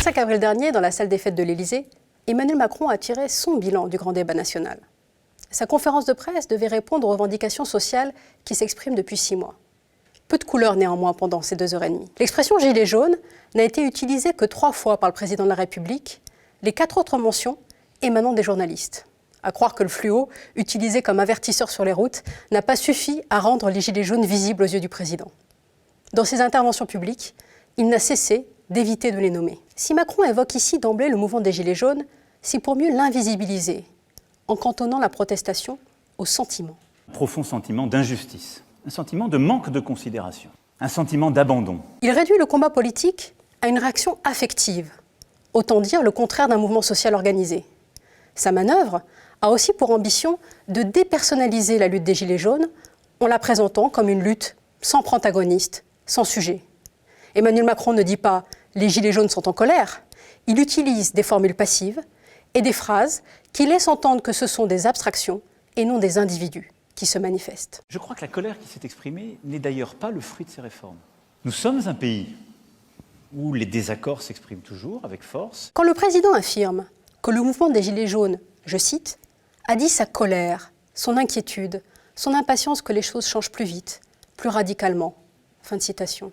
25 avril dernier, dans la salle des fêtes de l'Élysée, Emmanuel Macron a tiré son bilan du grand débat national. Sa conférence de presse devait répondre aux revendications sociales qui s'expriment depuis 6 mois. Peu de couleurs néanmoins pendant ces 2 heures et demie. L'expression « gilet jaune » n'a été utilisée que 3 fois par le président de la République, les 4 autres mentions émanant des journalistes. À croire que le fluo, utilisé comme avertisseur sur les routes, n'a pas suffi à rendre les gilets jaunes visibles aux yeux du président. Dans ses interventions publiques, il n'a cessé d'éviter de les nommer. Si Macron évoque ici d'emblée le mouvement des gilets jaunes, c'est pour mieux l'invisibiliser, en cantonnant la protestation au sentiment. Un profond sentiment d'injustice, un sentiment de manque de considération, un sentiment d'abandon. Il réduit le combat politique à une réaction affective, autant dire le contraire d'un mouvement social organisé. Sa manœuvre a aussi pour ambition de dépersonnaliser la lutte des Gilets jaunes en la présentant comme une lutte sans protagoniste, sans sujet. Emmanuel Macron ne dit pas « les Gilets jaunes sont en colère », il utilise des formules passives et des phrases qui laissent entendre que ce sont des abstractions et non des individus qui se manifestent. Je crois que la colère qui s'est exprimée n'est d'ailleurs pas le fruit de ces réformes. Nous sommes un pays où les désaccords s'expriment toujours avec force. Quand le président affirme que le mouvement des Gilets jaunes, je cite, a dit sa colère, son inquiétude, son impatience que les choses changent plus vite, plus radicalement, fin de citation,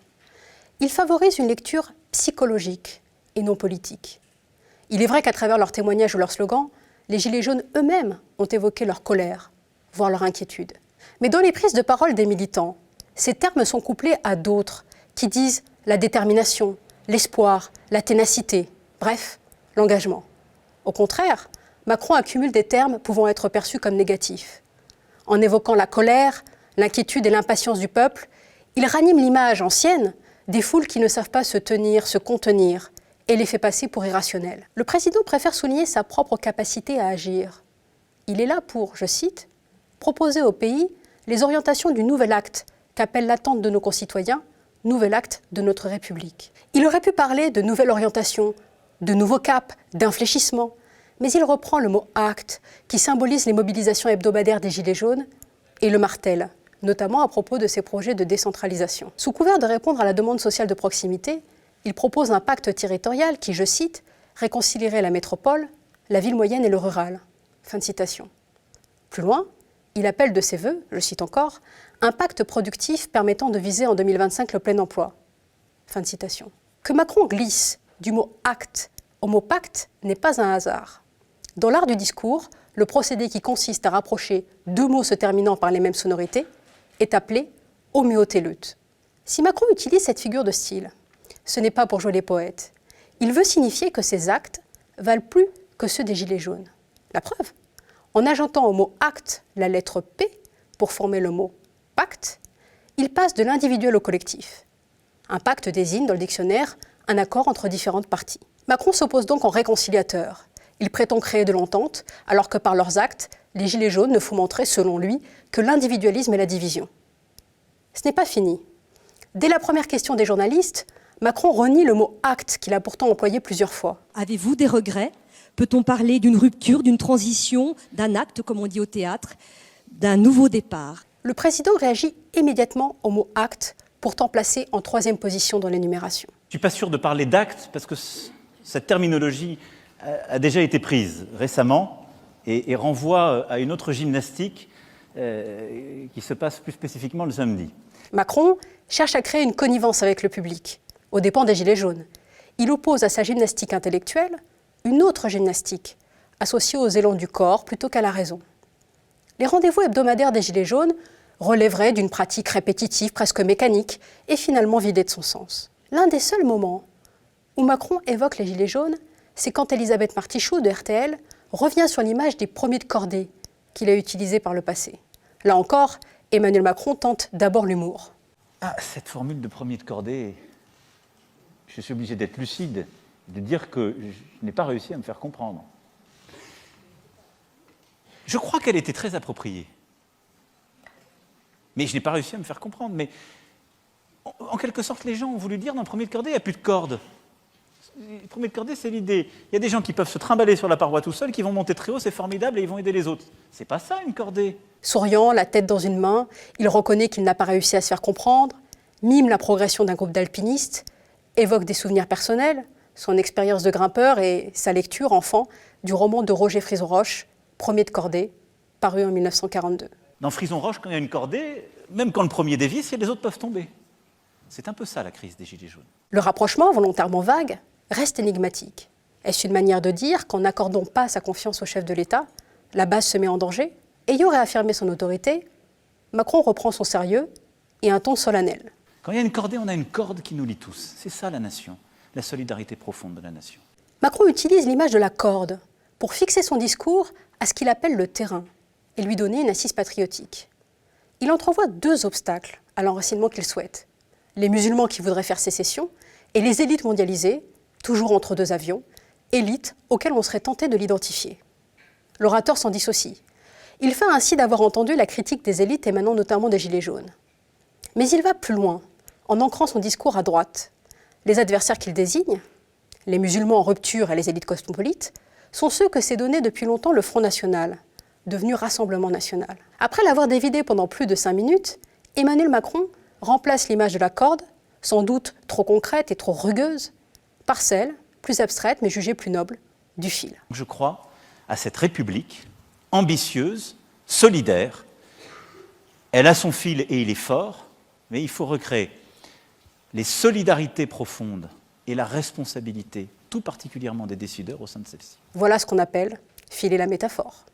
il favorise une lecture psychologique et non politique. Il est vrai qu'à travers leurs témoignages ou leurs slogans, les Gilets jaunes eux-mêmes ont évoqué leur colère, voire leur inquiétude. Mais dans les prises de parole des militants, ces termes sont couplés à d'autres qui disent la détermination, l'espoir, la ténacité, bref, l'engagement. Au contraire, Macron accumule des termes pouvant être perçus comme négatifs. En évoquant la colère, l'inquiétude et l'impatience du peuple, il ranime l'image ancienne des foules qui ne savent pas se tenir, se contenir, et les fait passer pour irrationnelles. Le président préfère souligner sa propre capacité à agir. Il est là pour, je cite, « proposer au pays les orientations du nouvel acte qu'appelle l'attente de nos concitoyens, nouvel acte de notre République ». Il aurait pu parler de nouvelle orientation, de nouveaux caps, d'infléchissement, mais il reprend le mot « acte » qui symbolise les mobilisations hebdomadaires des Gilets jaunes et le martèle, notamment à propos de ses projets de décentralisation. Sous couvert de répondre à la demande sociale de proximité, il propose un pacte territorial qui, je cite, « réconcilierait la métropole, la ville moyenne et le rural ». Fin de citation. Plus loin, il appelle de ses vœux, je cite encore, « un pacte productif permettant de viser en 2025 le plein emploi ». Fin de citation. Que Macron glisse du mot « acte » au mot « pacte » n'est pas un hasard. Dans l'art du discours, le procédé qui consiste à rapprocher 2 mots se terminant par les mêmes sonorités est appelé « homéotéleute ». Si Macron utilise cette figure de style, ce n'est pas pour jouer les poètes. Il veut signifier que ses actes valent plus que ceux des Gilets jaunes. La preuve, en ajoutant au mot « acte » la lettre « P » pour former le mot « pacte », il passe de l'individuel au collectif. Un pacte désigne dans le dictionnaire un accord entre différentes parties. Macron s'oppose donc en réconciliateur. Il prétend créer de l'entente, alors que par leurs actes, les Gilets jaunes ne font montrer, selon lui, que l'individualisme et la division. Ce n'est pas fini. Dès la première question des journalistes, Macron renie le mot « acte » qu'il a pourtant employé plusieurs fois. Avez-vous des regrets ? Peut-on parler d'une rupture, d'une transition, d'un acte, comme on dit au théâtre, d'un nouveau départ ? Le président réagit immédiatement au mot « acte », pourtant placé en 3e position dans l'énumération. Je ne suis pas sûr de parler d'acte parce que cette terminologie a déjà été prise récemment et renvoie à une autre gymnastique qui se passe plus spécifiquement le samedi. Macron cherche à créer une connivence avec le public, aux dépens des Gilets jaunes. Il oppose à sa gymnastique intellectuelle une autre gymnastique, associée aux élans du corps plutôt qu'à la raison. Les rendez-vous hebdomadaires des Gilets jaunes relèveraient d'une pratique répétitive, presque mécanique, et finalement vidée de son sens. L'un des seuls moments où Macron évoque les Gilets jaunes, c'est quand Elisabeth Martichoux de RTL revient sur l'image des premiers de cordée qu'il a utilisée par le passé. Là encore, Emmanuel Macron tente d'abord l'humour. Ah, cette formule de premier de cordée, je suis obligé d'être lucide, de dire que je n'ai pas réussi à me faire comprendre. Je crois qu'elle était très appropriée. Mais je n'ai pas réussi à me faire comprendre. Mais en quelque sorte, les gens ont voulu dire dans le premier de cordée, il n'y a plus de corde. Le premier de cordée, c'est l'idée. Il y a des gens qui peuvent se trimballer sur la paroi tout seuls, qui vont monter très haut, c'est formidable, et ils vont aider les autres. C'est pas ça, une cordée. Souriant, la tête dans une main, il reconnaît qu'il n'a pas réussi à se faire comprendre, mime la progression d'un groupe d'alpinistes, évoque des souvenirs personnels, son expérience de grimpeur et sa lecture, enfant, du roman de Roger Frison-Roche, Premier de cordée, paru en 1942. Dans Frison-Roche, quand il y a une cordée, même quand le premier dévisse, les autres peuvent tomber. C'est un peu ça la crise des Gilets jaunes. Le rapprochement, volontairement vague, reste énigmatique. Est-ce une manière de dire qu'en n'accordant pas sa confiance au chef de l'État, la base se met en danger? Ayant réaffirmé son autorité, Macron reprend son sérieux et un ton solennel. Quand il y a une cordée, on a une corde qui nous lie tous. C'est ça la nation, la solidarité profonde de la nation. Macron utilise l'image de la corde pour fixer son discours à ce qu'il appelle le terrain et lui donner une assise patriotique. Il entrevoit deux obstacles à l'enracinement qu'il souhaite. Les musulmans qui voudraient faire sécession et les élites mondialisées, toujours entre deux avions, élites auxquelles on serait tenté de l'identifier. L'orateur s'en dissocie. Il feint ainsi d'avoir entendu la critique des élites émanant notamment des Gilets jaunes. Mais il va plus loin, en ancrant son discours à droite. Les adversaires qu'il désigne, les musulmans en rupture et les élites cosmopolites, sont ceux que s'est donné depuis longtemps le Front National, devenu Rassemblement National. Après l'avoir dévidé pendant plus de 5 minutes, Emmanuel Macron remplace l'image de la corde, sans doute trop concrète et trop rugueuse, par celle, plus abstraite mais jugée plus noble, du fil. Je crois à cette République ambitieuse, solidaire. Elle a son fil et il est fort, mais il faut recréer les solidarités profondes et la responsabilité, tout particulièrement des décideurs au sein de celle-ci. Voilà ce qu'on appelle filer la métaphore.